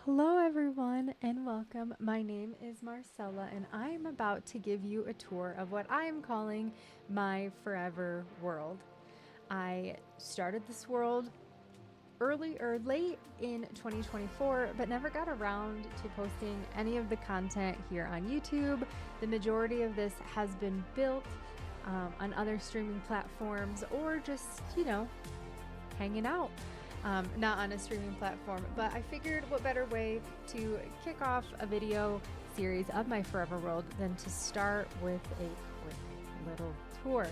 Hello everyone and welcome. My name is Marcella and I am about to give you a tour of what I am calling my forever world. I started this world early or late in 2024 but never got around to posting any of the content here on YouTube. The majority of this has been built on other streaming platforms or just, hanging out. Not on a streaming platform, but I figured what better way to kick off a video series of my forever world than to start with a quick little tour.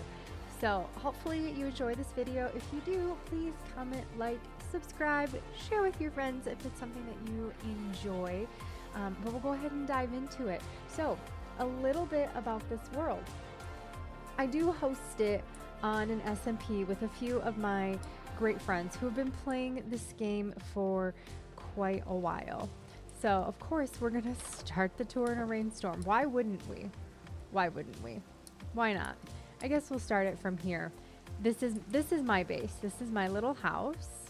So hopefully you enjoy this video. If you do, please comment, like, subscribe, share with your friends if it's something that you enjoy. But we'll go ahead and dive into it. So a little bit about this world. I do host it on an SMP with a few of my great friends who have been playing this game for quite a while. So of course we're gonna start the tour in a rainstorm. Why wouldn't we? Why wouldn't we? Why not? I guess we'll start it from here. This is my base. This is my little house.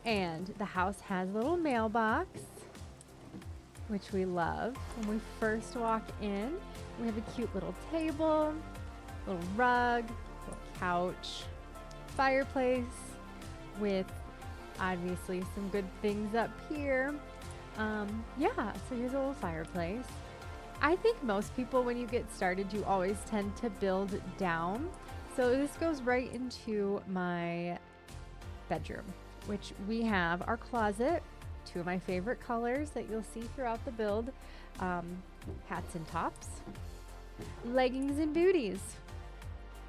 And the house has a little mailbox, which we love. When we first walk in, we have a cute little table, little rug, little couch, fireplace with obviously some good things up here. Yeah, so here's a little fireplace. I think most people, when you get started, you always tend to build down. So this goes right into my bedroom, which we have our closet, two of my favorite colors that you'll see throughout the build, hats and tops, leggings and booties.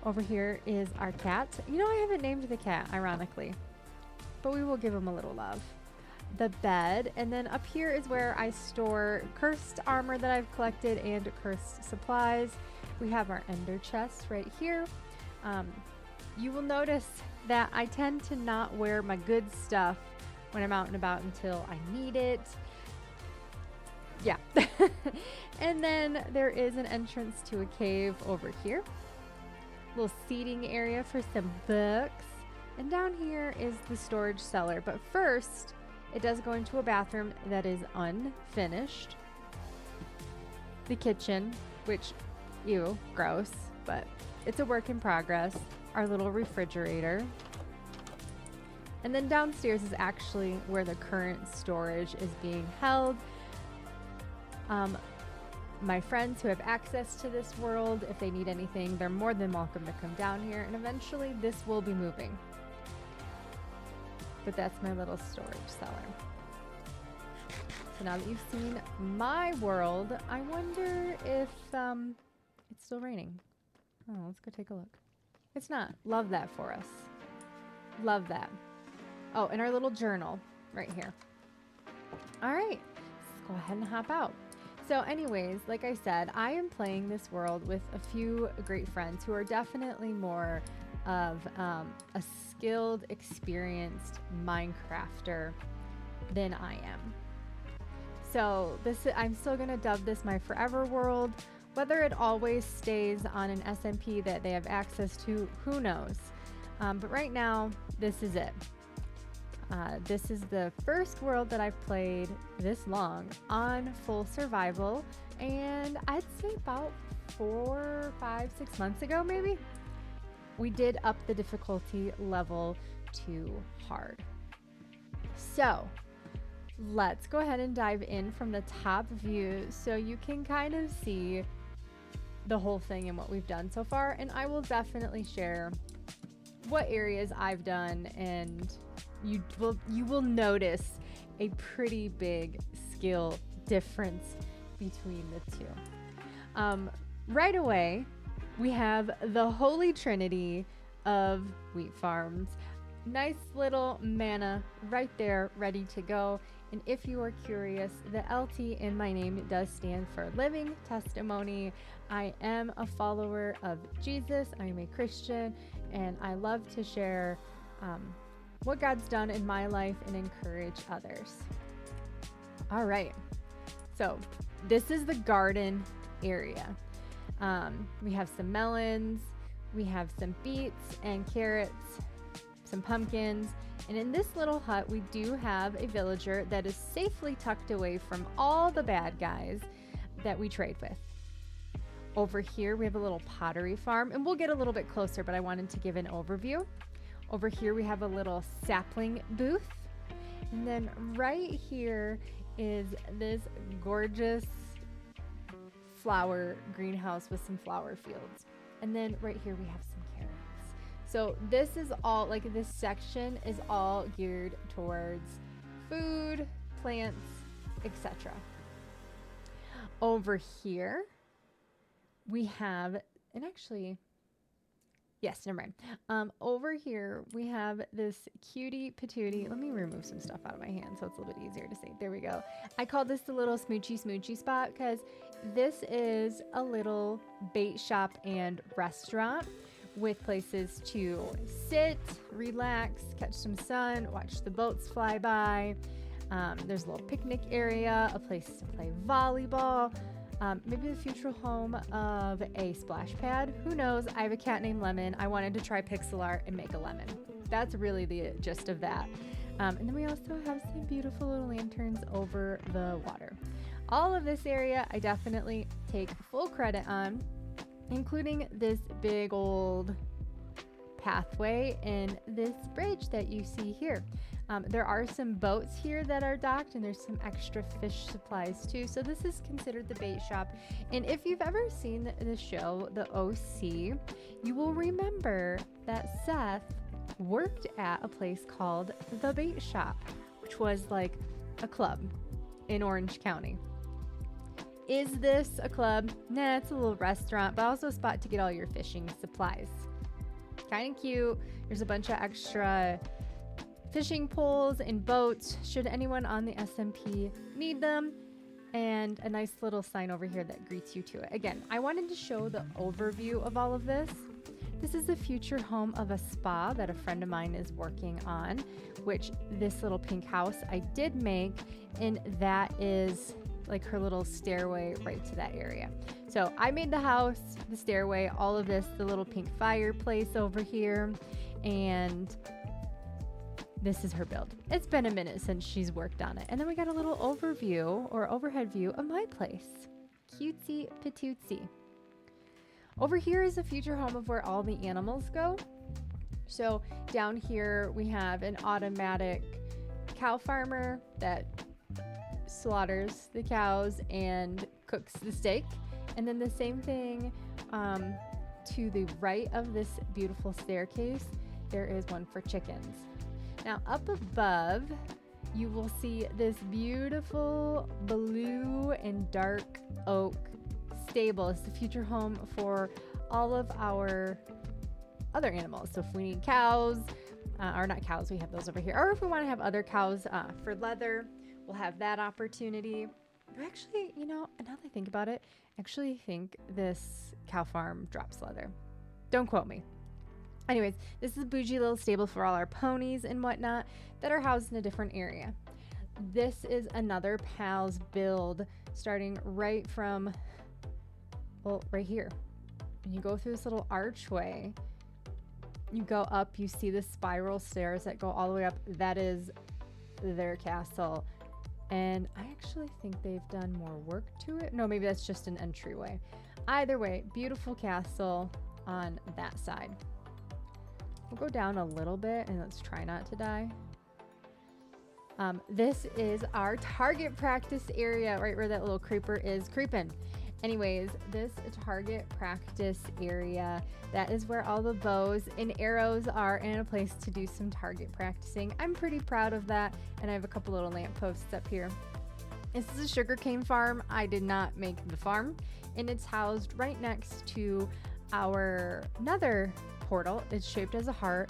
Over here is our cat. I haven't named the cat, ironically, but we will give him a little love. The bed, and then up here is where I store cursed armor that I've collected and cursed supplies. We have our ender chest right here. You will notice that I tend to not wear my good stuff when I'm out and about until I need it. Yeah. And then there is an entrance to a cave over here. Little seating area for some books, and down here is the storage cellar, but first it does go into a bathroom that is unfinished, the kitchen, which gross, but it's a work in progress, our little refrigerator, and then downstairs is actually where the current storage is being held. My friends who have access to this world, if they need anything, they're more than welcome to come down here, and eventually this will be moving. But that's my little storage cellar. So now that you've seen my world, I wonder if it's still raining. Oh, let's go take a look. It's not. Love that for us. Love that. Oh, and our little journal right here. All right, let's go ahead and hop out. So anyways, like I said, I am playing this world with a few great friends who are definitely more of a skilled, experienced Minecrafter than I am. So I'm still going to dub this my forever world. Whether it always stays on an SMP that they have access to, who knows? But right now, this is it. This is the first world that I've played this long on full survival, and I'd say about 4, 5, 6 months ago maybe, we did up the difficulty level to hard. So let's go ahead and dive in from the top view so you can kind of see the whole thing and what we've done so far, and I will definitely share what areas I've done, and you will notice a pretty big skill difference between the two. Right away, we have the holy trinity of wheat farms. Nice little mana right there, ready to go. And if you are curious, the LT in my name does stand for Living Testimony. I am a follower of Jesus. I am a Christian, and I love to share what God's done in my life and encourage others. All right, so this is the garden area. We have some melons, we have some beets and carrots, some pumpkins, And in this little hut, we do have a villager that is safely tucked away from all the bad guys that we trade with. Over here, we have a little pottery farm, and we'll get a little bit closer, but I wanted to give an overview. Over here, we have a little sapling booth. And then right here is this gorgeous flower greenhouse with some flower fields. And then right here, we have some carrots. So this is all, like this section is all geared towards food, plants, etc. Over here, we have, and actually, yes, never mind. Over here, we have this cutie patootie. Let me remove some stuff out of my hand so it's a little bit easier to see. There we go. I call this the little smoochy spot because this is a little bait shop and restaurant with places to sit, relax, catch some sun, watch the boats fly by. There's a little picnic area, a place to play volleyball. Maybe the future home of a splash pad. Who knows? I have a cat named Lemon. I wanted to try pixel art and make a lemon. That's really the gist of that. And then we also have some beautiful little lanterns over the water. All of this area I definitely take full credit on, including this big old pathway and this bridge that you see here. There are some boats here that are docked, and there's some extra fish supplies too. So this is considered the bait shop. And if you've ever seen the show, The OC, you will remember that Seth worked at a place called the Bait Shop, which was like a club in Orange County. Is this a club? Nah, it's a little restaurant, but also a spot to get all your fishing supplies. Kind of cute. There's a bunch of extra fishing poles and boats should anyone on the SMP need them, and a nice little sign over here that greets you to it. Again, I wanted to show the overview of all of this. This is the future home of a spa that a friend of mine is working on, which this little pink house I did make, and that is like her little stairway right to that area. So I made the house, the stairway, all of this, the little pink fireplace over here, and this is her build. It's been a minute since she's worked on it. And then we got a little overview or overhead view of my place. Cutesy patootsy. Over here is a future home of where all the animals go. So down here we have an automatic cow farmer that slaughters the cows and cooks the steak. And then the same thing to the right of this beautiful staircase, there is one for chickens. Now up above, you will see this beautiful blue and dark oak stable. It's the future home for all of our other animals. So if we need cows, or not cows, we have those over here. Or if we want to have other cows for leather, we'll have that opportunity. Actually, you know, now that I think about it, I actually think this cow farm drops leather. Don't quote me. Anyways, this is a bougie little stable for all our ponies and whatnot that are housed in a different area. This is another Pals build starting right from, well, right here. When you go through this little archway, you go up, you see the spiral stairs that go all the way up. That is their castle. And I actually think they've done more work to it. No, maybe that's just an entryway. Either way, beautiful castle on that side. We'll go down a little bit and let's try not to die. This is our target practice area, right where that little creeper is creeping. Anyways, this target practice area, that is where all the bows and arrows are, and a place to do some target practicing. I'm pretty proud of that, and I have a couple little lampposts up here. This is a sugarcane farm. I did not make the farm, and it's housed right next to our nether portal. It's shaped as a heart.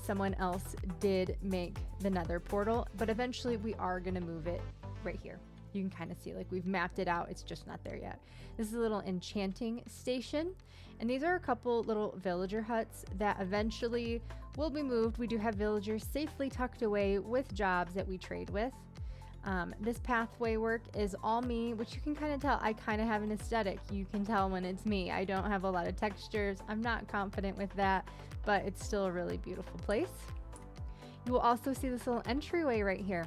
Someone else did make the nether portal, but eventually we are going to move it right here. You can kind of see, like, we've mapped it out. It's just not there yet. This is a little enchanting station, and these are a couple little villager huts that eventually will be moved. We do have villagers safely tucked away with jobs that we trade with. This pathway work is all me, which you can kind of tell. I kind of have an aesthetic. You can tell when it's me. I don't have a lot of textures. I'm not confident with that, but it's still a really beautiful place. You will also see this little entryway right here.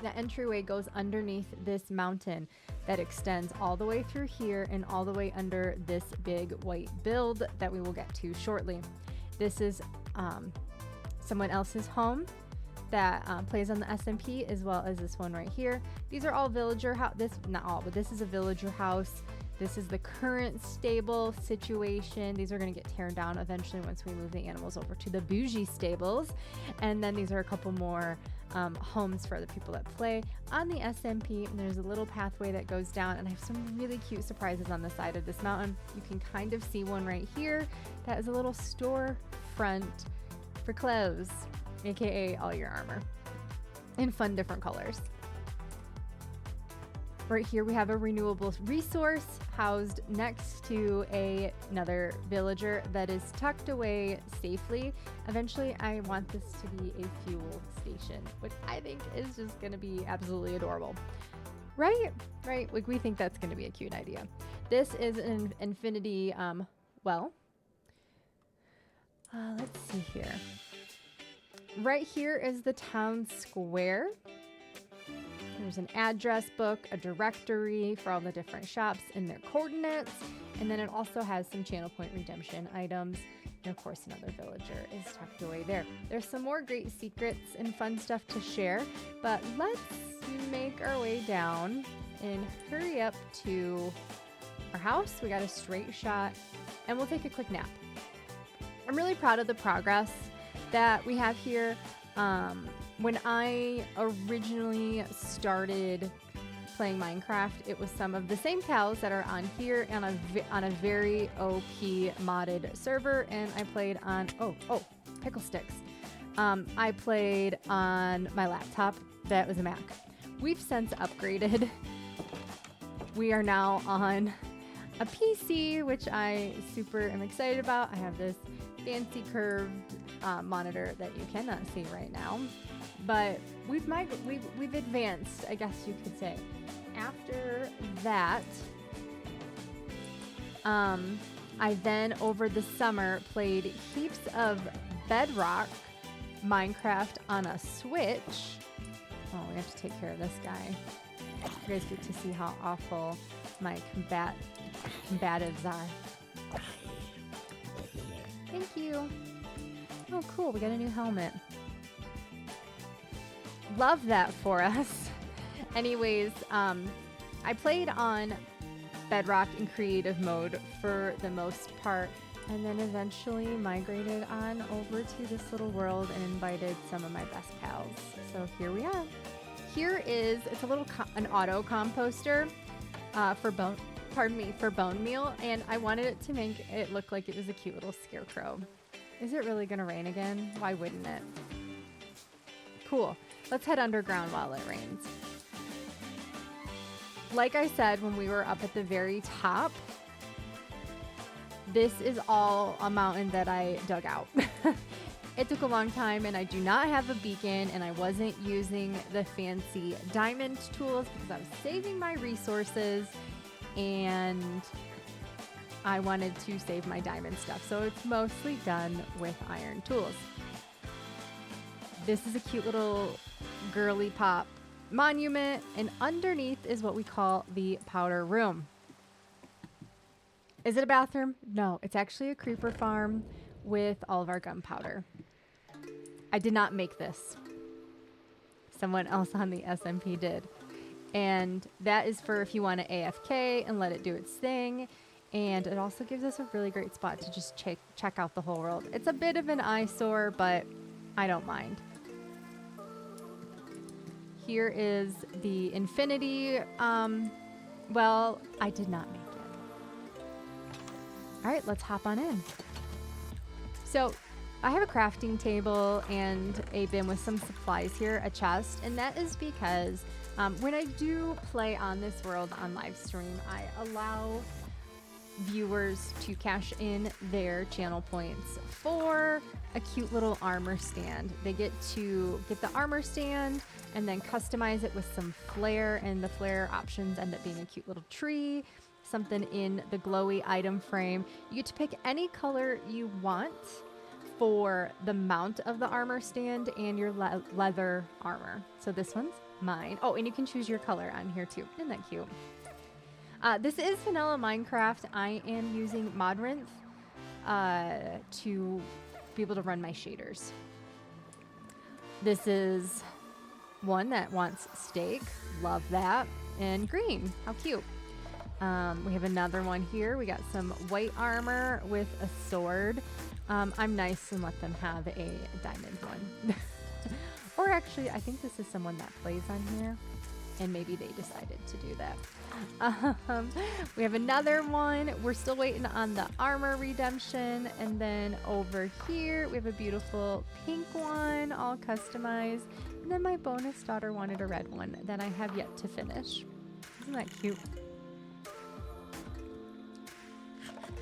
The entryway goes underneath this mountain that extends all the way through here and all the way under this big white build that we will get to shortly. This is someone else's home that plays on the SMP, as well as this one right here. These are all villager house. This, not all, but this is a villager house. This is the current stable situation. These are going to get torn down eventually once we move the animals over to the bougie stables. And then these are a couple more homes for the people that play on the SMP. And there's a little pathway that goes down, and I have some really cute surprises on the side of this mountain. You can kind of see one right here. That is a little store front for clothes, aka all your armor in fun different colors. Right here we have a renewable resource housed next to another villager that is tucked away safely. Eventually I want this to be a fuel station, which I think is just going to be absolutely adorable. Right? Like, we think that's going to be a cute idea. This is an infinity well. Let's see here. Right here is the town square. There's an address book, a directory for all the different shops and their coordinates. And then it also has some channel point redemption items. And of course, another villager is tucked away there. There's some more great secrets and fun stuff to share, but let's make our way down and hurry up to our house. We got a straight shot and we'll take a quick nap. I'm really proud of the progress that we have here. When I originally started playing Minecraft, it was some of the same pals that are on here and on a very OP modded server, and I played on pickle sticks. I played on my laptop that was a Mac. We've since upgraded. We are now on a PC, which I super am excited about. I have this fancy curved monitor that you cannot see right now, but we've advanced, I guess you could say. After that, I then over the summer played heaps of Bedrock Minecraft on a Switch. Oh, we have to take care of this guy. You guys get to see how awful my combatives are. Thank you. Oh, cool. We got a new helmet. Love that for us. Anyways, I played on Bedrock in creative mode for the most part, and then eventually migrated on over to this little world and invited some of my best pals. So here we are. Here is, it's a little an auto composter for bone meal, and I wanted it to make it look like it was a cute little scarecrow. Is it really gonna rain again? Why wouldn't it? Cool. Let's head underground while it rains. Like I said, when we were up at the very top, this is all a mountain that I dug out. It took a long time, and I do not have a beacon, and I wasn't using the fancy diamond tools because I was saving my resources, and I wanted to save my diamond stuff. So it's mostly done with iron tools. This is a cute little girly pop monument, and underneath is what we call the powder room. Is it a bathroom? No, it's actually a creeper farm with all of our gunpowder. I did not make this. Someone else on the SMP did. And that is for if you want to AFK and let it do its thing. And it also gives us a really great spot to just check out the whole world. It's a bit of an eyesore, but I don't mind. Here is the infinity. Well, I did not make it. All right, let's hop on in. So I have a crafting table and a bin with some supplies here, a chest, and that is because when I do play on this world on live stream, I allow viewers to cash in their channel points for a cute little armor stand. They get to get the armor stand and then customize it with some flare, and the flare options end up being a cute little tree, something in the glowy item frame. You get to pick any color you want for the mount of the armor stand and your leather armor. So this one's mine. Oh, and you can choose your color on here too. Isn't that cute? This is vanilla Minecraft. I am using Modrinth to be able to run my shaders. This is one that wants steak. Love that. And green. How cute. We have another one here. We got some white armor with a sword. I'm nice and let them have a diamond one. Or actually, I think this is someone that plays on here, and maybe they decided to do that. We have another one. We're still waiting on the armor redemption. And then over here, we have a beautiful pink one, all customized. And then my bonus daughter wanted a red one that I have yet to finish. Isn't that cute?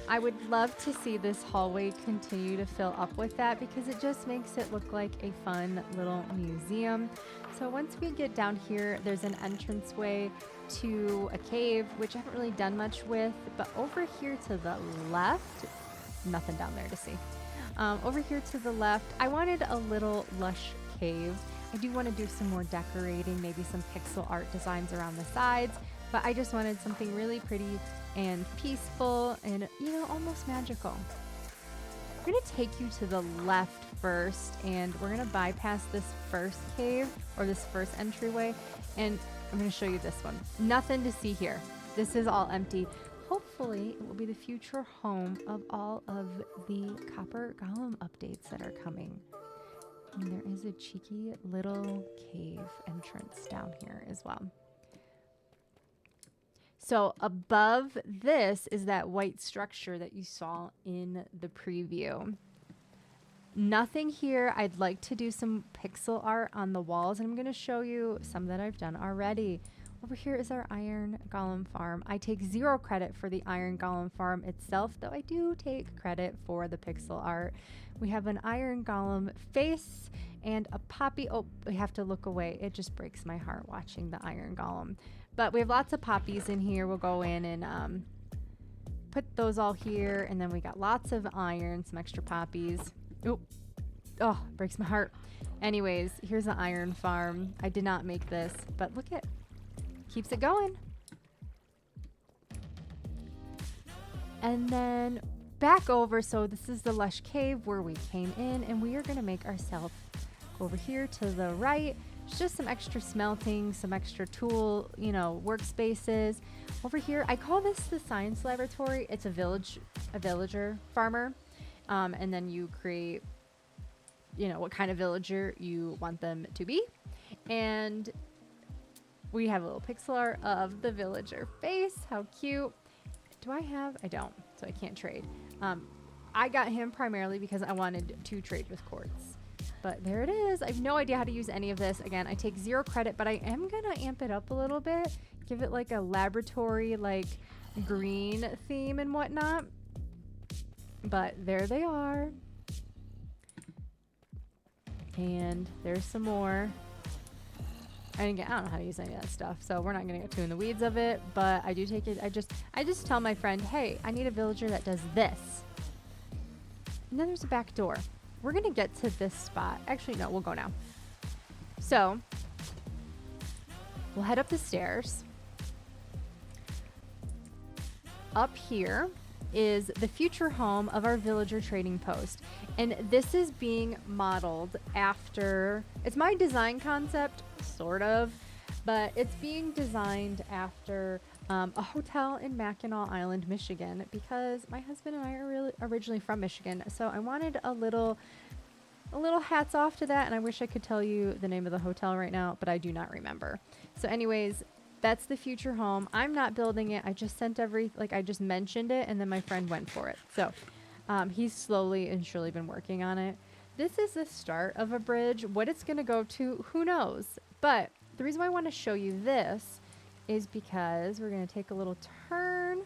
I would love to see this hallway continue to fill up with that because it just makes it look like a fun little museum. So once we get down here, there's an entranceway to a cave, which I haven't really done much with, but over here to the left, nothing down there to see. Over here to the left, I wanted a little lush cave. I do want to do some more decorating, maybe some pixel art designs around the sides, but I just wanted something really pretty and peaceful and, you know, almost magical. We're going to take you to the left first, and we're going to bypass this first cave or this first entryway, and I'm going to show you this one. Nothing to see here. This is all empty. Hopefully, it will be the future home of all of the Copper Golem updates that are coming. And there is a cheeky little cave entrance down here as well. So above this is that white structure that you saw in the preview. Nothing here. I'd like to do some pixel art on the walls, and I'm going to show you some that I've done already. Over here is our Iron Golem farm. I take 0 credit for the Iron Golem farm itself, though I do take credit for the pixel art. We have an Iron Golem face and a poppy. Oh, we have to look away. It just breaks my heart watching the Iron Golem. But we have lots of poppies in here. We'll go in and put those all here. And then we got lots of iron, some extra poppies. Oh, breaks my heart. Anyways, here's the iron farm. I did not make this, but look at, keeps it going. And then back over. So this is the lush cave where we came in, and we are going to make ourselves over here to the right. Just some extra smelting, some extra tool, you know, workspaces. Over here, I call this the science laboratory. It's a villager farmer. And then you create, you know, what kind of villager you want them to be. And we have a little pixel art of the villager face. How cute. Do I have? I don't, so I can't trade. I got him primarily because I wanted to trade with quartz. But there it is. I have no idea how to use any of this. Again, I take 0 credit, but I am going to amp it up a little bit. Give it like a laboratory, like green theme and whatnot. But there they are. And there's some more. And again, I don't know how to use any of that stuff, so we're not going to get too in the weeds of it. But I do take it. I just tell my friend, hey, I need a villager that does this. And then there's a back door. We're going to get to this spot. Actually, no, we'll go now. So we'll head up the stairs. Up here is the future home of our villager trading post. And this is being modeled after, it's my design concept, sort of, but it's being designed after a hotel in Mackinac Island, Michigan, because my husband and I are really originally from Michigan. So I wanted a little hats off to that, and I wish I could tell you the name of the hotel right now, but I do not remember. So anyways, that's the future home. I'm not building it. I just sent I just mentioned it, and then my friend went for it. So he's slowly and surely been working on it. This is the start of a bridge. What it's going to go to, who knows? But the reason why I want to show you this is because we're going to take a little turn.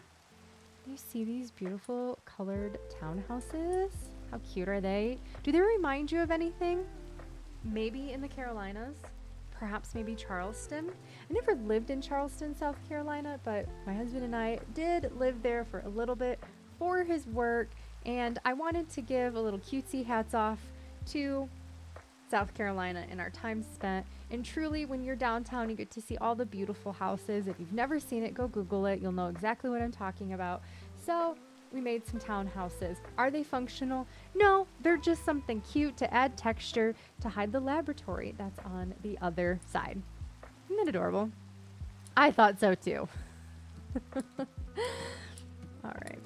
You see these beautiful colored townhouses? How cute are they? Do they remind you of anything? Maybe in the Carolinas, perhaps maybe Charleston. I never lived in Charleston, South Carolina, but my husband and I did live there for a little bit for his work, And I wanted to give a little cutesy hats off to South Carolina and our time spent. And truly, when you're downtown, you get to see all the beautiful houses. If you've never seen it, go Google it. You'll know exactly what I'm talking about. So we made some townhouses. Are they functional? No, they're just something cute to add texture to hide the laboratory that's on the other side. Isn't that adorable? I thought so too. All right.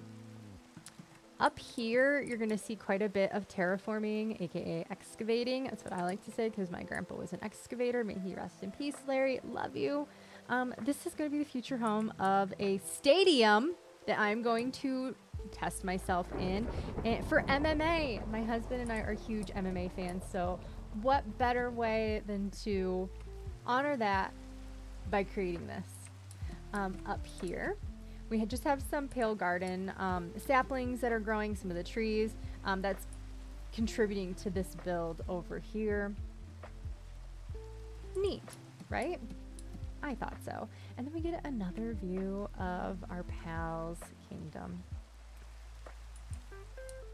Up here, you're going to see quite a bit of terraforming, aka excavating. That's what I like to say because my grandpa was an excavator. May he rest in peace, Larry. Love you. This is going to be the future home of a stadium that I'm going to test myself in and for MMA. My husband and I are huge MMA fans, so what better way than to honor that by creating this? Up here, we just have some pale garden saplings that are growing, some of the trees that's contributing to this build over here. Neat, right? I thought so. And then we get another view of our pal's kingdom.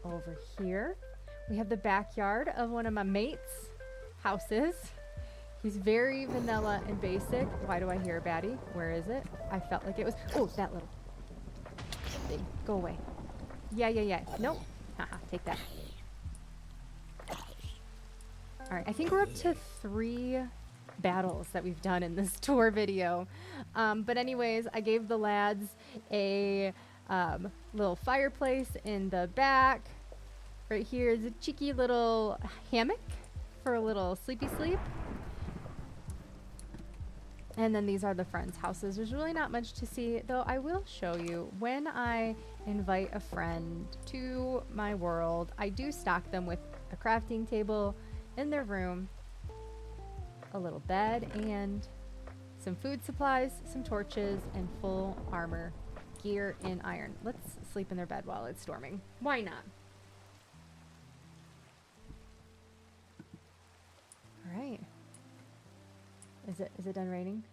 Over here, we have the backyard of one of my mate's houses. He's very vanilla and basic. Why do I hear a baddie? Where is it? I felt like it was, oh, that little thing. Go away. Yeah. Nope. Haha, take that. All right, I think we're up to 3 battles that we've done in this tour video. But anyways, I gave the lads a little fireplace in the back. Right here is a cheeky little hammock for a little sleepy sleep. And then these are the friends' houses. There's really not much to see, though I will show you when I invite a friend to my world, I do stock them with a crafting table in their room, a little bed, and some food supplies, some torches, and full armor gear in iron. Let's sleep in their bed while it's storming. Why not? All right. Is it done raining?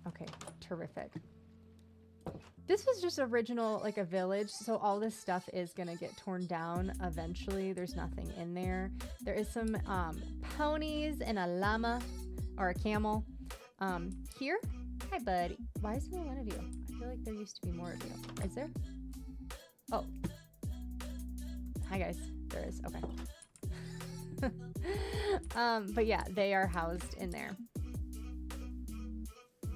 Okay, terrific. This was just original, like a village, so all this stuff is gonna get torn down eventually. There's nothing in there. There is some ponies and a llama or a camel here. Hi, buddy. Why is there one of you? I feel like there used to be more of you. Is there? Oh. Hi, guys. There is. Okay. But yeah, they are housed in there. All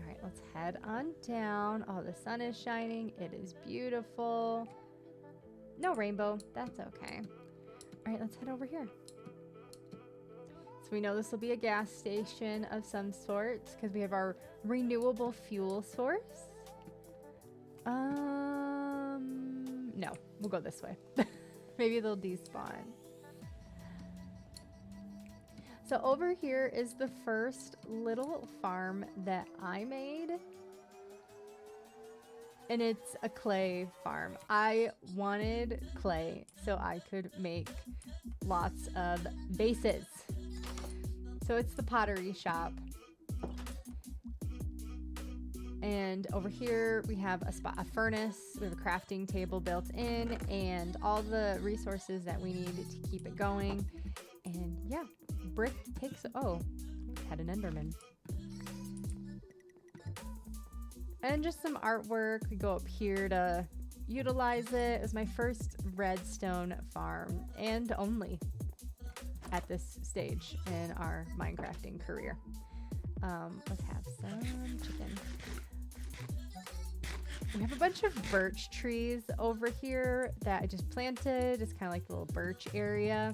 right, let's head on down. Oh, the sun is shining. It is beautiful. No rainbow. That's okay. All right, let's head over here. So we know this will be a gas station of some sort because we have our renewable fuel source. No, we'll go this way. Maybe they'll despawn. So over here is the first little farm that I made. And it's a clay farm. I wanted clay so I could make lots of vases. So it's the pottery shop. And over here we have a furnace, we have a crafting table built in, and all the resources that we need to keep it going. And yeah, brick takes, oh, had an Enderman. And just some artwork. We go up here to utilize it. It was my first redstone farm and only at this stage in our Minecrafting career. Let's have some chicken. We have a bunch of birch trees over here that I just planted. It's kind of like a little birch area.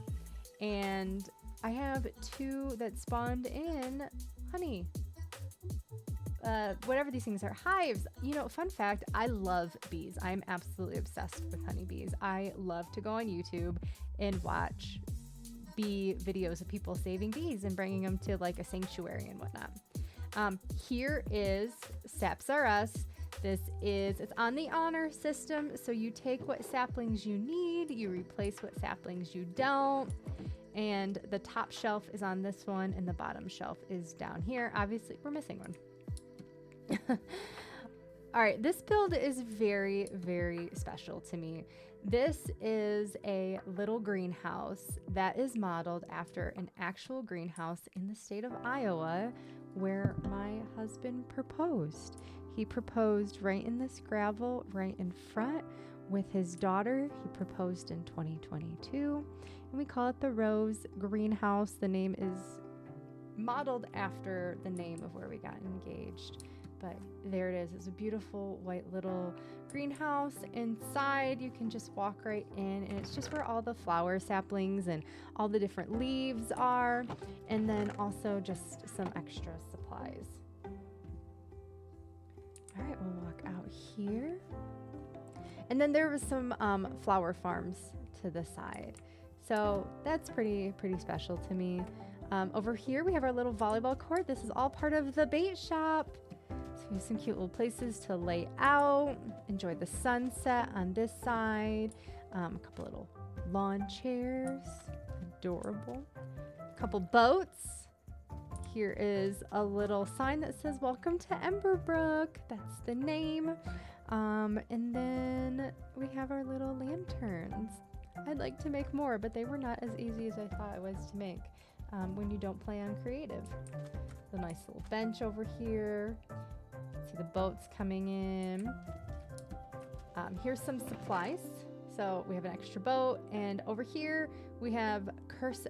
And I have 2 that spawned in honey. Whatever these things are, hives. You know, fun fact, I love bees. I'm absolutely obsessed with honeybees. I love to go on YouTube and watch bee videos of people saving bees and bringing them to like a sanctuary and whatnot. Here is Saps R Us. It's on the honor system, so you take what saplings you need, you replace what saplings you don't, and the top shelf is on this one and the bottom shelf is down here. Obviously, we're missing one. All right, this build is very, very special to me. This is a little greenhouse that is modeled after an actual greenhouse in the state of Iowa where my husband proposed. He proposed right in this gravel right in front with his daughter. He proposed in 2022, and we call it the Rose Greenhouse. The name is modeled after the name of where we got engaged. But there it is. It's a beautiful white little greenhouse. Inside, you can just walk right in, and it's just where all the flower saplings and all the different leaves are, and then also just some extra supplies. All right, we'll walk out here. And then there was some flower farms to the side. So that's pretty special to me. Over here, we have our little volleyball court. This is all part of the bait shop. So we have some cute little places to lay out, enjoy the sunset on this side. A couple little lawn chairs, adorable. A couple boats. Here is a little sign that says, "Welcome to Ember, Brook." That's the name. And then we have our little lanterns. I'd like to make more, but they were not as easy as I thought it was to make when you don't play on creative. The nice little bench over here. See the boats coming in. Here's some supplies. So we have an extra boat, and over here we have cursed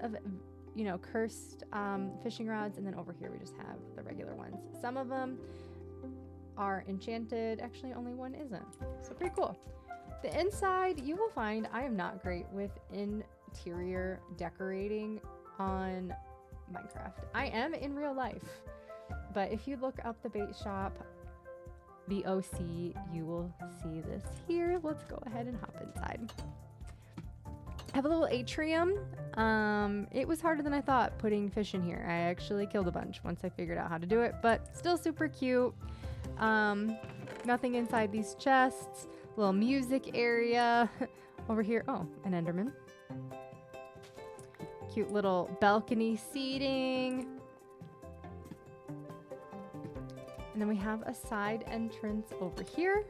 fishing rods, and then over here we just have the regular ones. Some of them are enchanted. Actually, only one isn't. So pretty cool. The inside, you will find I am not great with interior decorating on Minecraft. I am in real life, but if you look up the bait shop VOC, you will see this here. Let's go ahead and hop inside. I have a little atrium. It was harder than I thought putting fish in here. I actually killed a bunch once I figured out how to do it, but still super cute. Nothing inside these chests. Little music area over here. Oh, an Enderman. Cute little balcony seating. And then we have a side entrance over here.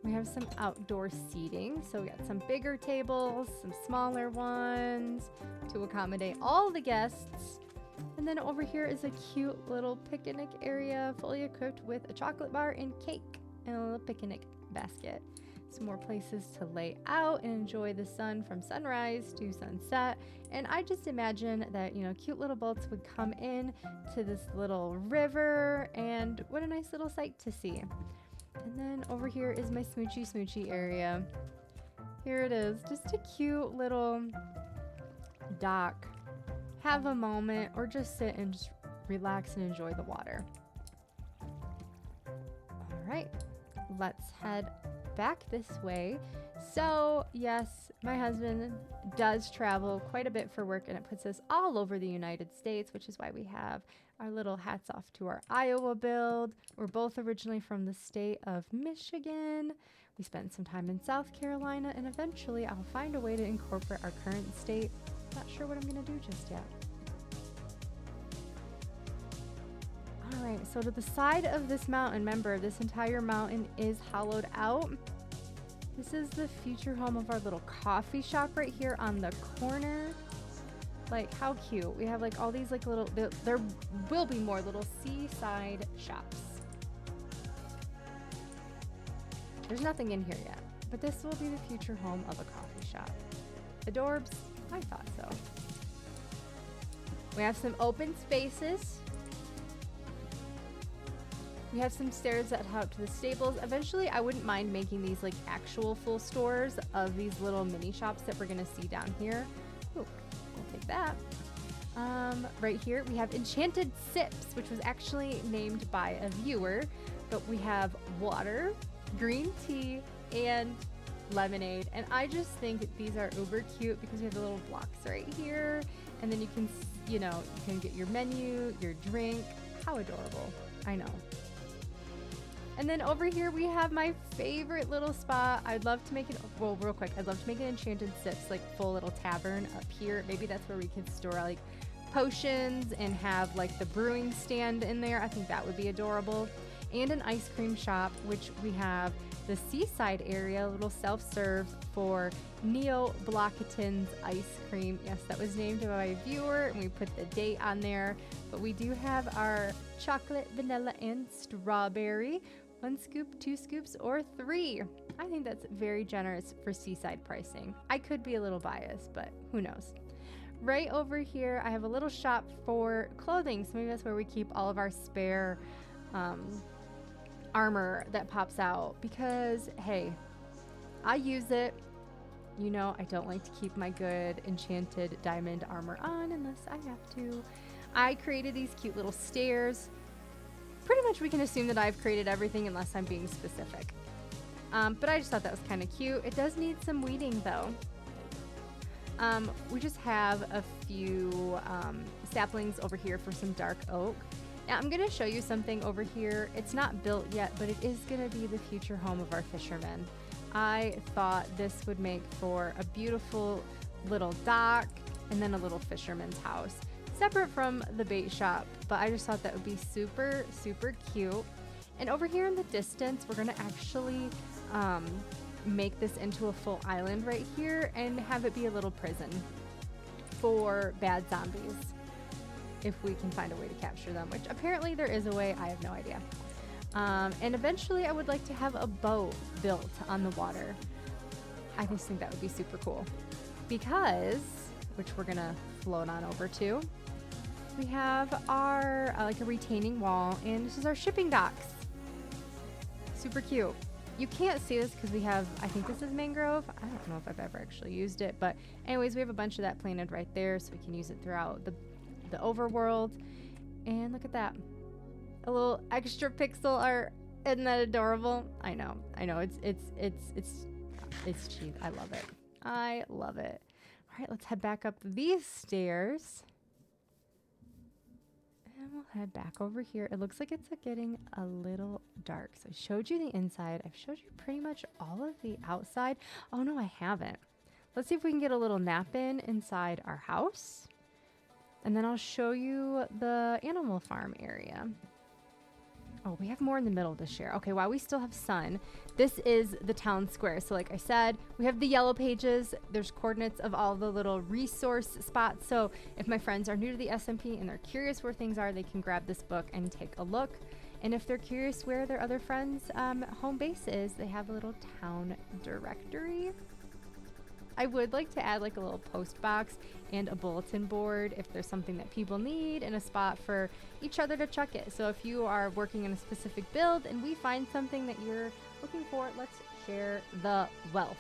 We have some outdoor seating. So we got some bigger tables, some smaller ones to accommodate all the guests. And then over here is a cute little picnic area fully equipped with a chocolate bar and cake and a little picnic basket. Some more places to lay out and enjoy the sun from sunrise to sunset. And I just imagine that, cute little boats would come in to this little river, and what a nice little sight to see. And then over here is my smoochy area. Here it is, just a cute little dock. Have a moment or just sit and just relax and enjoy the water. All right, let's head back this way. So yes, my husband does travel quite a bit for work, and it puts us all over the United States, which is why we have our little hats off to our Iowa build. We're both originally from the state of Michigan. We spent some time in South Carolina, and eventually I'll find a way to incorporate our current state. Not sure what I'm gonna do just yet. All right, so to the side of this mountain, remember this entire mountain is hollowed out. This is the future home of our little coffee shop right here on the corner. Like, how cute. We have like all these like little, there will be more little seaside shops. There's nothing in here yet, but this will be the future home of a coffee shop. Adorbs? I thought so. We have some open spaces. We have some stairs that head out to the stables. Eventually, I wouldn't mind making these like actual full stores of these little mini shops that we're gonna see down here. Ooh, we'll take that. Right here, we have Enchanted Sips, which was actually named by a viewer, but we have water, green tea, and lemonade. And I just think these are uber cute because we have the little blocks right here. And then you can get your menu, your drink. How adorable. I know. And then over here we have my favorite little spot. I'd love to make it, well, real quick, I'd love to make an Enchanted Sips, like full little tavern up here. Maybe that's where we could store like potions and have like the brewing stand in there. I think that would be adorable. and an ice cream shop, which we have the seaside area, a little self-serve for Neo Blocketon's ice cream. Yes, that was named by a viewer, and we put the date on there. But we do have our chocolate, vanilla, and strawberry. 1 scoop, 2 scoops, or 3. I think that's very generous for seaside pricing. I could be a little biased, but who knows. Right over here, I have a little shop for clothing. So maybe that's where we keep all of our spare armor that pops out, because hey, I use it. You know, I don't like to keep my good enchanted diamond armor on unless I have to. I created these cute little stairs. Pretty much we can assume that I've created everything unless I'm being specific. But I just thought that was kind of cute. It does need some weeding though. We just have a few saplings over here for some dark oak. Now I'm going to show you something over here. It's not built yet, but it is going to be the future home of our fishermen. I thought this would make for a beautiful little dock and then a little fisherman's house, separate from the bait shop, but I just thought that would be super, super cute. And over here in the distance, we're gonna actually make this into a full island right here and have it be a little prison for bad zombies, if we can find a way to capture them, which apparently there is a way. I have no idea. And eventually I would like to have a boat built on the water. I just think that would be super cool because, which we're gonna float on over to, we have our like a retaining wall, and this is our shipping docks. Super cute. You can't see this because we have, I think this is mangrove. I don't know if I've ever actually used it, but anyways, we have a bunch of that planted right there so we can use it throughout the overworld. And look at that, a little extra pixel art. Isn't that adorable? I know, it's cheap. I love it. I love it. All right, let's head back up these stairs. And we'll head back over here. It looks like it's getting a little dark. So I showed you the inside. I've showed you pretty much all of the outside. Oh no, I haven't. Let's see if we can get a little nap inside our house. And then I'll show you the animal farm area. Oh, we have more in the middle to share. Okay, while we still have sun, this is the town square. So like I said, we have the yellow pages. There's coordinates of all the little resource spots. So if my friends are new to the SMP and they're curious where things are, they can grab this book and take a look. And if they're curious where their other friends' home base is, they have a little town directory. I would like to add like a little post box and a bulletin board if there's something that people need, and a spot for each other to chuck it. So if you are working in a specific build and we find something that you're looking for, let's share the wealth.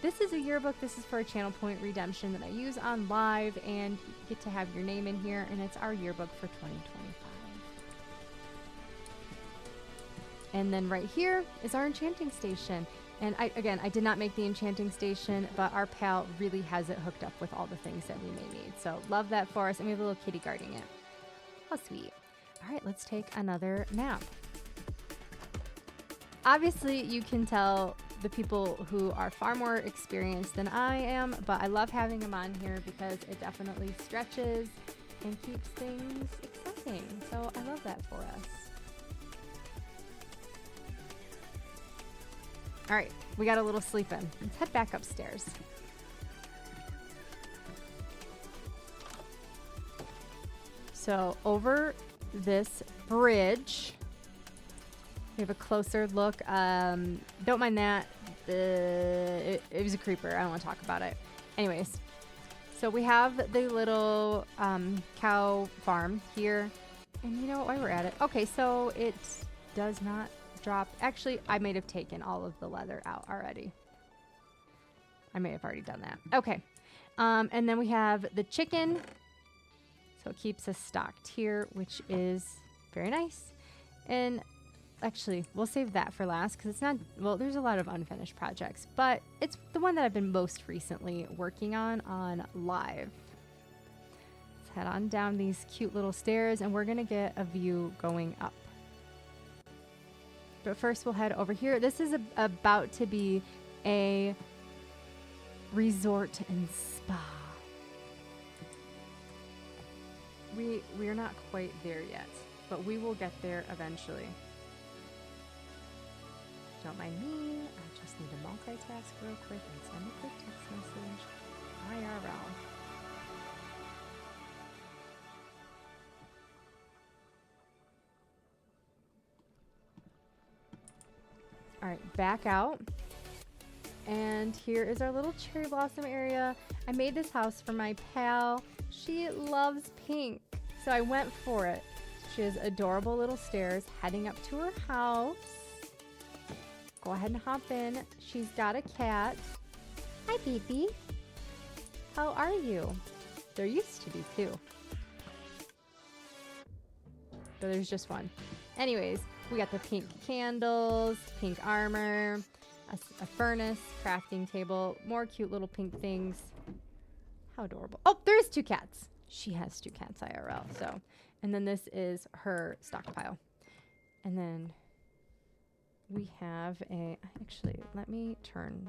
This is a yearbook. This is for a channel point redemption that I use on live, and you get to have your name in here, and it's our yearbook for 2025. And then right here is our enchanting station. And I did not make the enchanting station, but our pal really has it hooked up with all the things that we may need. So love that for us. And we have a little kitty guarding it. How sweet. All right, let's take another nap. Obviously, you can tell the people who are far more experienced than I am, but I love having them on here because it definitely stretches and keeps things exciting. So I love that for us. All right, we got a little sleep in. Let's head back upstairs. So over this bridge, we have a closer look. Don't mind that. It was a creeper. I don't want to talk about it. Anyways, so we have the little cow farm here. And you know what, while we're at it. Okay, so it does not drop. Actually, I may have taken all of the leather out already. I may have already done that. Okay. And then we have the chicken. So it keeps us stocked here, which is very nice. And actually, we'll save that for last because it's not, well, there's a lot of unfinished projects, but it's the one that I've been most recently working on live. Let's head on down these cute little stairs and we're going to get a view going up. But first we'll head over here. This is about to be a resort and spa. We are not quite there yet, but we will get there eventually. Don't mind me. I just need to multitask real quick and send a quick text message. IRL. All right, back out. And here is our little cherry blossom area. I made this house for my pal. She loves pink, so I went for it. She has adorable little stairs heading up to her house. Go ahead and hop in. She's got a cat. Hi, baby. How are you? There used to be two. But there's just one. Anyways, we got the pink candles, pink armor, a furnace, crafting table, more cute little pink things. How adorable. Oh, there's two cats. She has two cats IRL. So, and then this is her stockpile. And then we have actually, let me turn.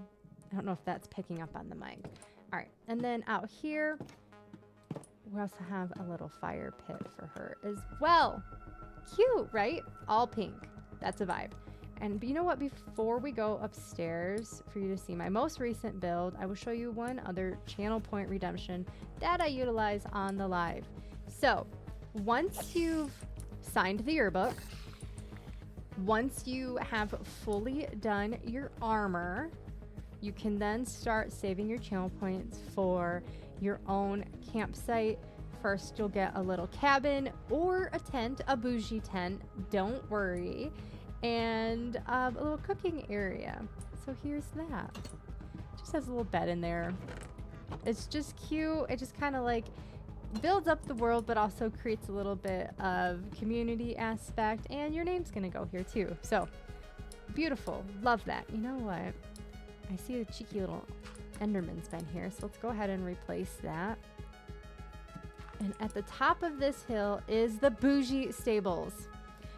I don't know if that's picking up on the mic. All right. And then out here, we also have a little fire pit for her as well. Cute, right? All pink. That's a vibe. And you know what? Before we go upstairs for you to see my most recent build, I will show you one other channel point redemption that I utilize on the live. So once you've signed the yearbook, once you have fully done your armor, you can then start saving your channel points for your own campsite. First, you'll get a little cabin or a tent, a bougie tent, don't worry, and a little cooking area. So here's that. Just has a little bed in there. It's just cute. It just kind of like builds up the world, but also creates a little bit of community aspect, and your name's gonna go here too. So beautiful. Love that. You know what? I see a cheeky little Enderman's been here, so let's go ahead and replace that. And at the top of this hill is the bougie stables.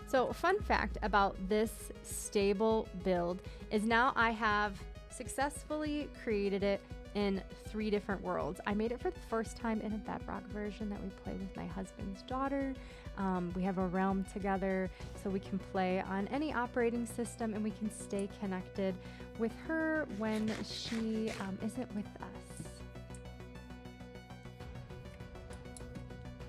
So fun fact about this stable build is now I have successfully created it in 3 different worlds. I made it for the first time in a bedrock version that we play with my husband's daughter. We have a realm together, so we can play on any operating system and we can stay connected with her when she isn't with us.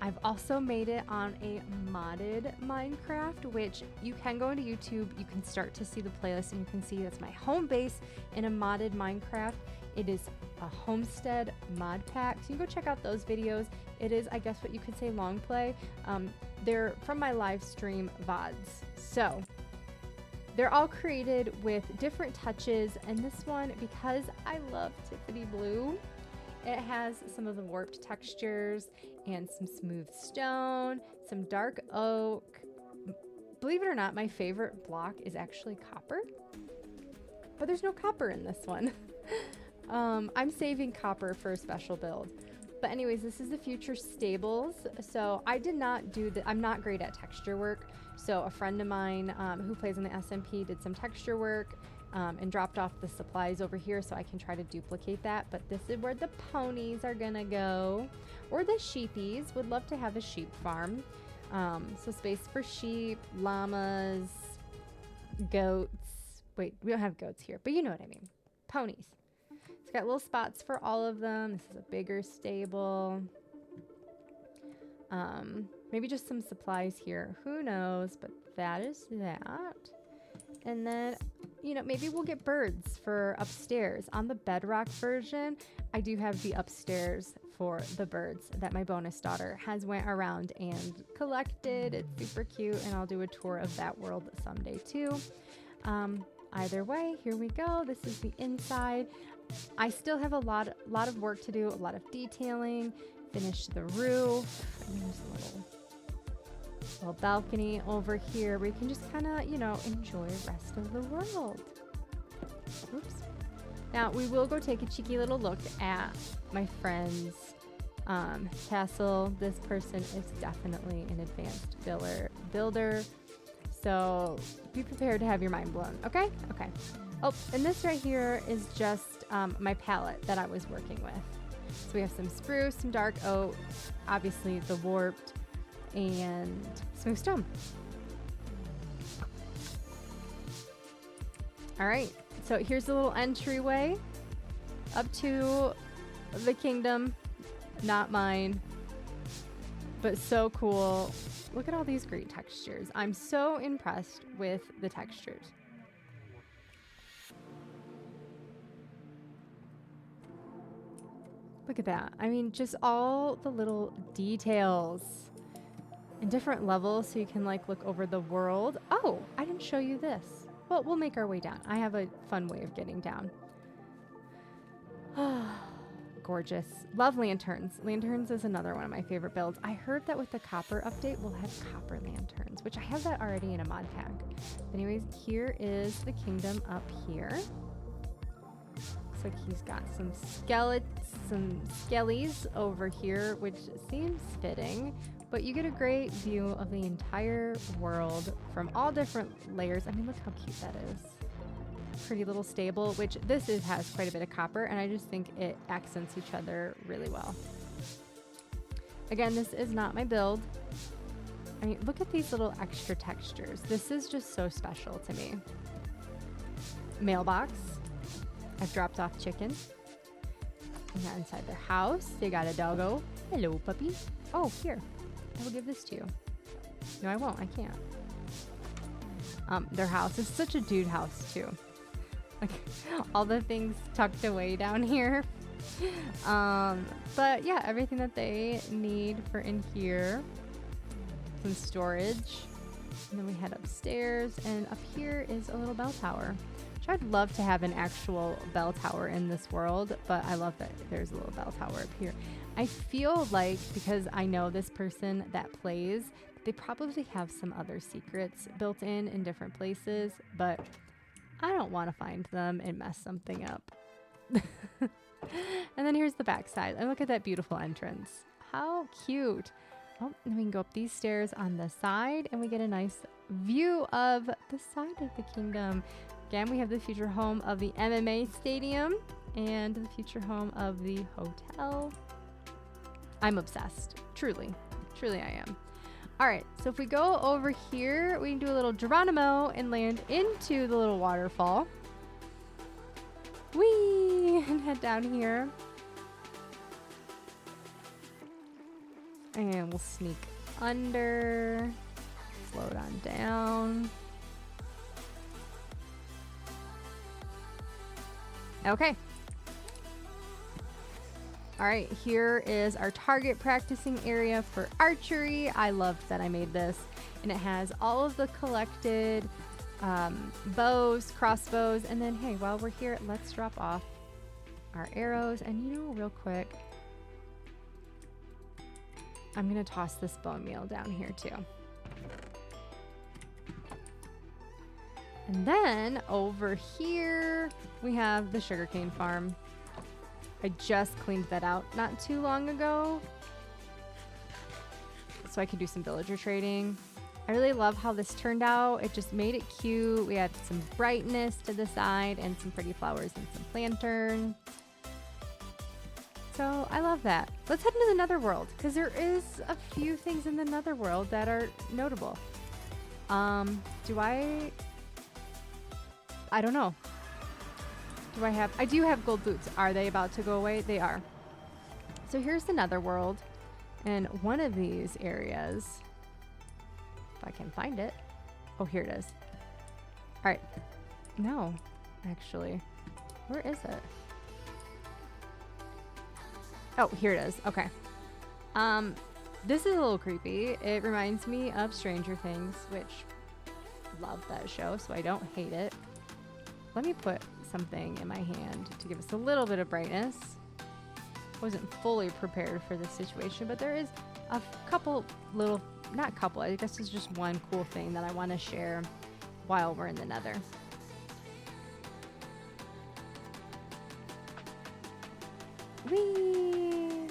I've also made it on a modded Minecraft, which you can go into YouTube, you can start to see the playlist, and you can see that's my home base in a modded Minecraft. It is a homestead mod pack, so you can go check out those videos. It is, I guess what you could say, long play. They're from my live stream VODs. So they're all created with different touches, and this one, because I love Tiffany blue, it has some of the warped textures and some smooth stone, some dark oak. Believe it or not, my favorite block is actually copper, but there's no copper in this one. I'm saving copper for a special build. But anyways, this is the future stables. So I did not do I'm not great at texture work. So a friend of mine who plays in the SMP did some texture work. And dropped off the supplies over here so I can try to duplicate that. But this is where the ponies are gonna go, or the sheepies. Would love to have a sheep farm. So space for sheep, llamas, goats. Wait, we don't have goats here, but you know what I mean. Ponies. It's got little spots for all of them. This is a bigger stable. Maybe just some supplies here. Who knows? But that is that. And then, you know, maybe we'll get birds for upstairs. On the bedrock version, I do have the upstairs for the birds that my bonus daughter has went around and collected. It's super cute, and I'll do a tour of that world someday too. Either way, here we go. This is the inside. I still have a lot of work to do, a lot of detailing, finish the roof. There's a little balcony over here where you can just kind of, you know, enjoy the rest of the world. Oops. Now we will go take a cheeky little look at my friend's castle. This person is definitely an advanced builder. So be prepared to have your mind blown. Okay. Oh, and this right here is just my palette that I was working with. So we have some spruce, some dark oak, obviously the warped, and smooth stone. All right, so here's a little entryway up to the kingdom. Not mine, but so cool. Look at all these great textures. I'm so impressed with the textures. Look at that. I mean, just all the little details and different levels so you can like look over the world. Oh, I didn't show you this. Well, we'll make our way down. I have a fun way of getting down. Gorgeous. Love lanterns. Lanterns is another one of my favorite builds. I heard that with the copper update, we'll have copper lanterns, which I have that already in a mod pack. Anyways, here is the kingdom up here. Looks like he's got some skellies over here, which seems fitting, but you get a great view of the entire world from all different layers. I mean, look how cute that is. Pretty little stable, which this has quite a bit of copper, and I just think it accents each other really well. Again, this is not my build. I mean, look at these little extra textures. This is just so special to me. Mailbox. I've dropped off chicken. And that inside their house, they got a doggo. Hello, puppy. Oh, here. I will give this to you. No, I won't. I can't. Their house is such a dude house, too. Like, all the things tucked away down here. But yeah, everything that they need for in here. Some storage. And then we head upstairs, and up here is a little bell tower, which I'd love to have an actual bell tower in this world, but I love that there's a little bell tower up here. I feel like, because I know this person that plays, they probably have some other secrets built in different places, but I don't want to find them and mess something up. And then here's the backside. And look at that beautiful entrance. How cute. Oh, and we can go up these stairs on the side, and we get a nice view of the side of the kingdom. Again, we have the future home of the MMA stadium and the future home of the hotel. I'm obsessed. Truly. Truly I am. All right, so if we go over here, we can do a little Geronimo and land into the little waterfall. Whee! And head down here. And we'll sneak under. Slow it on down. Okay. All right, here is our target practicing area for archery. I loved that I made this, and it has all of the collected bows, crossbows, and then, hey, while we're here, let's drop off our arrows. And you know, real quick, I'm gonna toss this bone meal down here too. And then over here, we have the sugarcane farm. I just cleaned that out not too long ago, so I could do some villager trading. I really love how this turned out. It just made it cute. We had some brightness to the side and some pretty flowers and some lantern. So I love that. Let's head into the netherworld, because there is a few things in the netherworld that are notable. I don't know. I do have gold boots. Are they about to go away? They are. So here's the netherworld, and one of these areas, if I can find it. Oh, here it is. All right. No, actually. Where is it? Oh, here it is. Okay. This is a little creepy. It reminds me of Stranger Things, which love that show, so I don't hate it. Let me put something in my hand to give us a little bit of brightness. Wasn't fully prepared for this situation, but there is a couple little, not couple, I guess it's just one cool thing that I want to share while we're in the nether. Whee!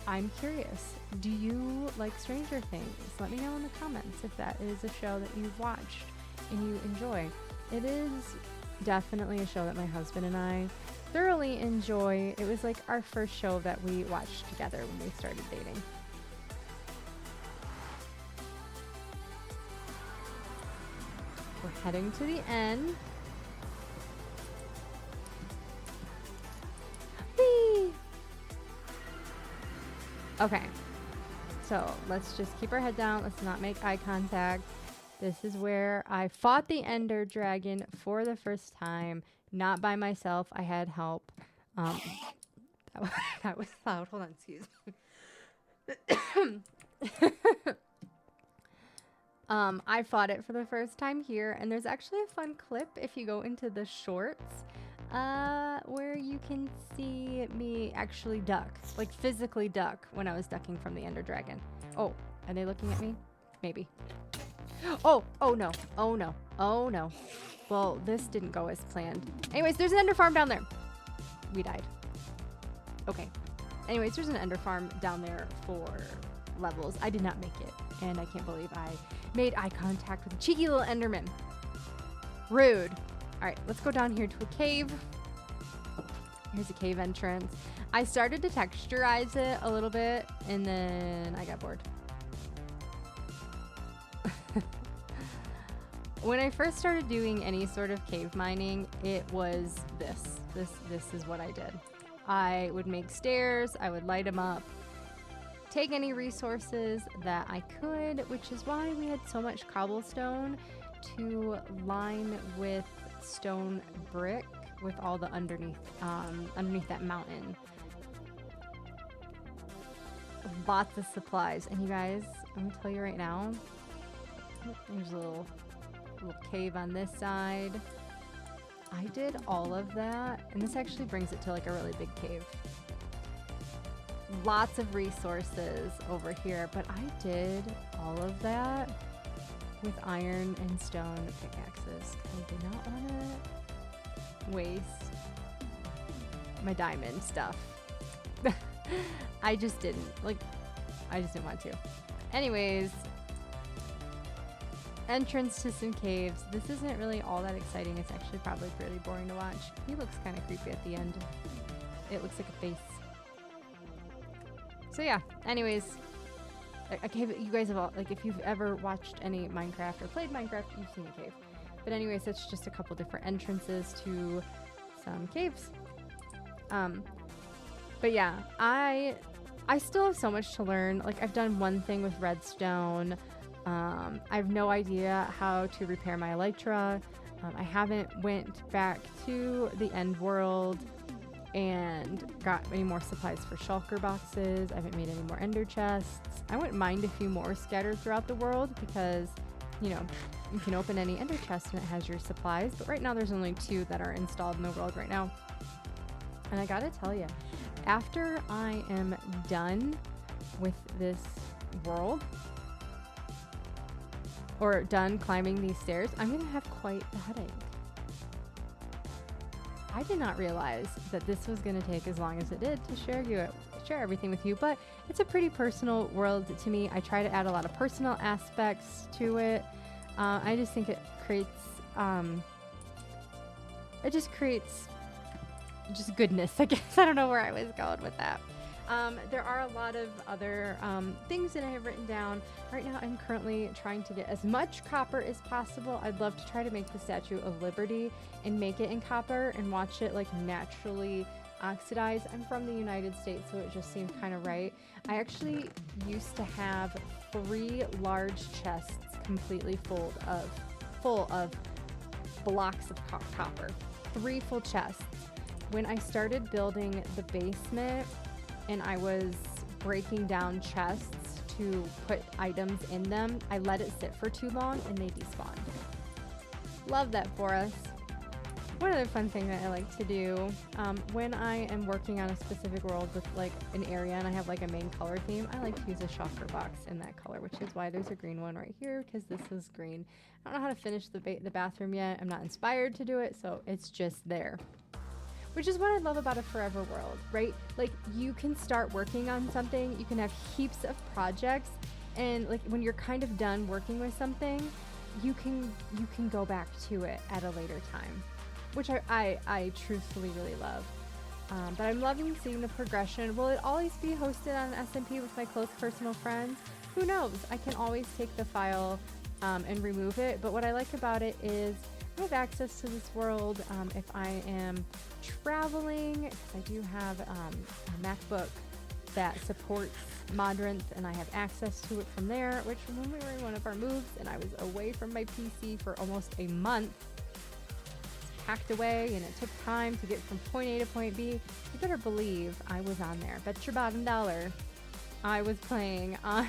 I'm curious, do you like Stranger Things? Let me know in the comments if that is a show that you've watched and you enjoy. It is definitely a show that my husband and I thoroughly enjoy. It was like our first show that we watched together when we started dating. heading to the end. Whee! Okay. So let's just keep our head down. Let's not make eye contact. This is where I fought the Ender Dragon for the first time. Not by myself. I had help. That was loud. Hold on. Excuse me. I fought it for the first time here. And there's actually a fun clip if you go into the shorts where you can see me actually duck. Like physically duck when I was ducking from the Ender Dragon. Oh, are they looking at me? Maybe. Oh no. Oh no. Oh no. Well, this didn't go as planned. Anyways, there's an ender farm down there. We died. Okay. Anyways, there's an ender farm down there for levels. I did not make it. And I can't believe I made eye contact with a cheeky little enderman. Rude. All right, let's go down here to a cave. Here's a cave entrance. I started to texturize it a little bit, and then I got bored. When I first started doing any sort of cave mining, it was this. This is what I did. I would make stairs, I would light them up, take any resources that I could, which is why we had so much cobblestone to line with stone brick with all the underneath that mountain. Lots of supplies. And you guys, I'm gonna tell you right now, there's a little cave on this side. I did all of that, and this actually brings it to like a really big cave. Lots of resources over here, but I did all of that with iron and stone pickaxes. I did not want to waste my diamond stuff. I just didn't want to. Anyways, entrance to some caves. This isn't really all that exciting. It's actually probably pretty boring to watch. He looks kind of creepy at the end. It looks like a face. So yeah, anyways, a cave, you guys have all, like, if you've ever watched any Minecraft or played Minecraft, you've seen a cave. But anyways, it's just a couple different entrances to some caves. But yeah, I still have so much to learn. Like, I've done one thing with redstone. I have no idea how to repair my elytra. I haven't went back to the end world and got any more supplies for shulker boxes. I haven't made any more ender chests. I wouldn't mind a few more scattered throughout the world because, you know, you can open any ender chest and it has your supplies. But right now there's only 2 that are installed in the world right now. And I gotta tell you, after I am done with this world, or done climbing these stairs, I'm gonna have quite a headache. I did not realize that this was gonna take as long as it did to share everything with you, but it's a pretty personal world to me. I try to add a lot of personal aspects to it. I just think it creates, just goodness, I guess. I don't know where I was going with that. There are a lot of other things that I have written down. Right now I'm currently trying to get as much copper as possible. I'd love to try to make the Statue of Liberty and make it in copper and watch it like naturally oxidize. I'm from the United States, so it just seemed kind of right. I actually used to have 3 large chests completely full of blocks of copper. 3 full chests. When I started building the basement and I was breaking down chests to put items in them, I let it sit for too long and they despawned. Love that for us. One other fun thing that I like to do when I am working on a specific world with like an area and I have like a main color theme, I like to use a shulker box in that color, which is why there's a green one right here, because this is green. I don't know how to finish the bathroom yet. I'm not inspired to do it, so it's just there. Which is what I love about a forever world, right? Like, you can start working on something, you can have heaps of projects, and like when you're kind of done working with something, you can go back to it at a later time, which I truthfully really love. But I'm loving seeing the progression. Will it always be hosted on SMP with my close personal friends? Who knows? I can always take the file and remove it. But what I like about it is I have access to this world if I am traveling, because I do have a MacBook that supports Modrinth, and I have access to it from there, which when we were in one of our moves and I was away from my PC for almost a month, it's packed away, and it took time to get from point A to point B. You better believe I was on there. Bet your bottom dollar I was playing on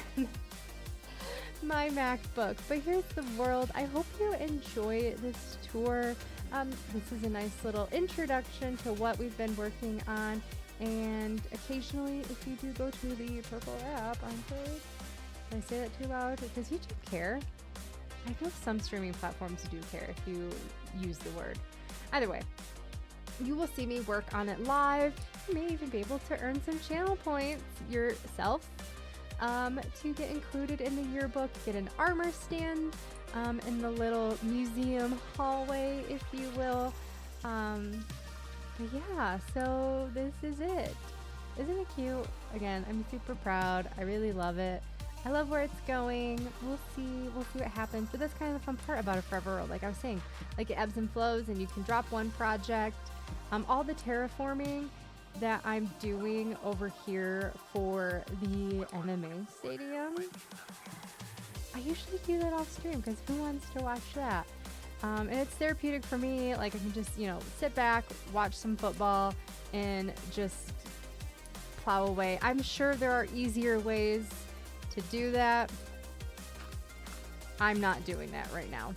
my MacBook. But here's the world. I hope you enjoy this tour. This is a nice little introduction to what we've been working on. And occasionally, if you do go to the purple app, did I say that too loud? Does YouTube care? I know some streaming platforms do care if you use the word. Either way, you will see me work on it live. You may even be able to earn some channel points yourself to get included in the yearbook, get an armor stand in the little museum hallway, if you will. But yeah, so this is it. Isn't it cute? Again, I'm super proud. I really love it. I love where it's going. We'll see what happens. But that's kind of the fun part about a Forever World. Like I was saying, like it ebbs and flows, and you can drop one project. All the terraforming that I'm doing over here for the MMA stadium, I usually do that off stream because who wants to watch that? And it's therapeutic for me. Like I can just, sit back, watch some football, and just plow away. I'm sure there are easier ways to do that. I'm not doing that right now.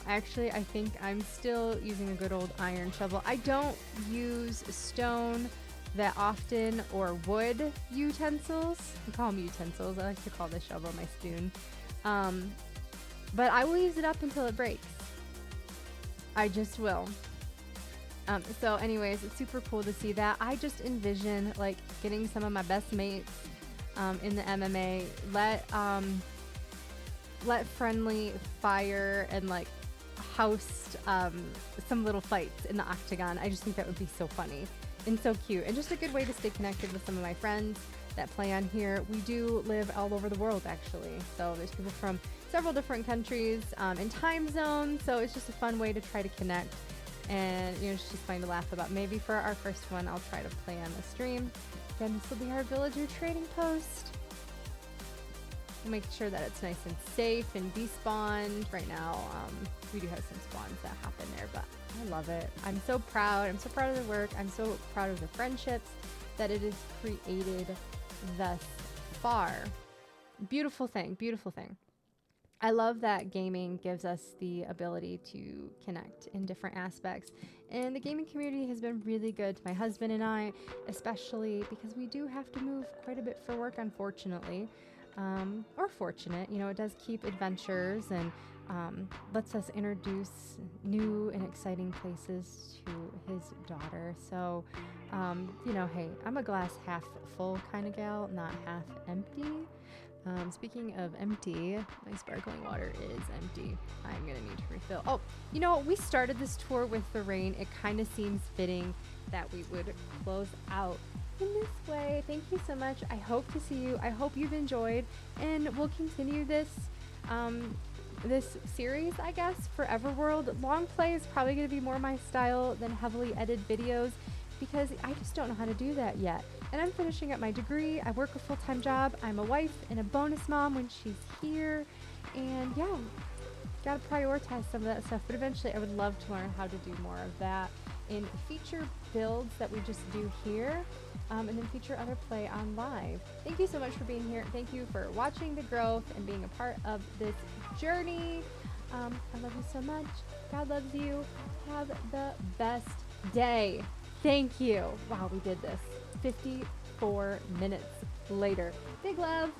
Actually, I think I'm still using a good old iron shovel. I don't use stone that often or wood utensils. I call them utensils. I like to call the shovel my spoon. But I will use it up until it breaks. I just will. So anyways, it's super cool to see that. I just envision like getting some of my best mates in the MMA, let friendly fire and like host some little fights in the octagon. I just think that would be so funny and so cute, and just a good way to stay connected with some of my friends that play on here. We do live all over the world, actually. So there's people from several different countries and time zones. So it's just a fun way to try to connect, and it's just fun to laugh about. Maybe for our first one, I'll try to play on the stream. Again, this will be our villager trading post. We'll make sure that it's nice and safe and despawned. Right now, we do have some spawns that happen there, but I love it. I'm so proud. I'm so proud of the work. I'm so proud of the friendships that it has created thus far. Beautiful thing, beautiful thing. I love that gaming gives us the ability to connect in different aspects. And the gaming community has been really good to my husband and I, especially because we do have to move quite a bit for work, unfortunately. Or fortunate, it does keep adventures and lets us introduce new and exciting places to his daughter. So, hey, I'm a glass half full kind of gal, not half empty. Speaking of empty, my sparkling water is empty. I'm gonna need to refill. Oh, we started this tour with the rain. It kind of seems fitting that we would close out in this way. Thank you so much. I hope to see you. I hope you've enjoyed, and we'll continue this this series, I guess. Forever World long play is probably going to be more my style than heavily edited videos, because I just don't know how to do that yet. And I'm finishing up my degree. I work a full-time job. I'm a wife and a bonus mom when she's here, and yeah, gotta prioritize some of that stuff. But eventually I would love to learn how to do more of that in feature builds that we just do here, and then feature other play on live. Thank you so much for being here. Thank you for watching the growth and being a part of this journey. I love you so much. God loves you. Have the best day. Thank you. Wow, we did this 54 minutes later. Big love.